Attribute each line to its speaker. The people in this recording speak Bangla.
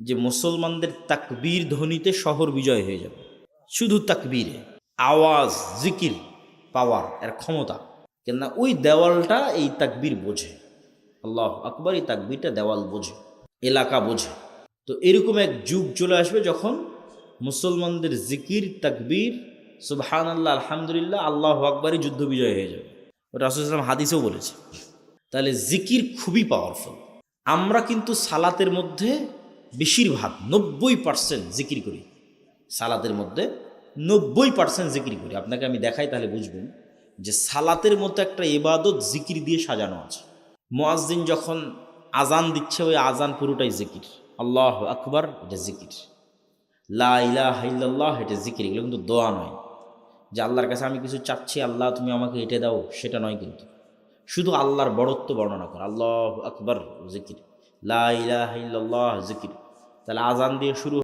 Speaker 1: যে মুসলমানদের তাকবীর ধ্বনিতে শহর বিজয় হয়ে যাবে, শুধু তাকবীরে আওয়াজ, জিকির, পাওয়ার, এর ক্ষমতা। কেননা ওই দেওয়ালটা এই তাকবীর বোঝে, আল্লাহ আকবার, এই তাকবীরটা দেওয়াল বোঝে, এলাকা বোঝে। তো এরকম এক যুগ চলে আসবে যখন মুসলমানদের জিকির, তাকবীর, সুবহানাল্লাহ, আলহামদুলিল্লাহ, আল্লাহ আকবারই যুদ্ধ বিজয় হয়ে যাবে। রাসূল সাল্লাল্লাহু আলাইহি ওয়াসাল্লাম হাদিসেও বলেছে। তাহলে জিকির খুবই পাওয়ারফুল। আমরা কিন্তু সালাতের মধ্যে বেশিরভাগ 90% জিকির করি। সালাতের মধ্যে 90% জিকির করি। আপনাকে আমি দেখাই, তাহলে বুঝবেন যে সালাতের মতো একটা ইবাদত জিকির দিয়ে সাজানো আছে। মুয়াজ্জিন যখন আজান দিচ্ছে, ওই আজান পুরোটাই জিকির। আল্লাহু আকবার, এটা জিকির। লা ইলাহা ইল্লাল্লাহ, এটা জিকির। এগুলো কিন্তু দোয়া নয় যে আল্লাহর কাছে আমি কিছু চাচ্ছি, আল্লাহ তুমি আমাকে এটা দাও, সেটা নয়। কিন্তু শুধু আল্লাহর বড়ত্ব বর্ণনা করা, আল্লাহু আকবার জিকির, লা ইলাহা ইল্লাল্লাহ জিকির। তাহলে আজান দিয়ে শুরু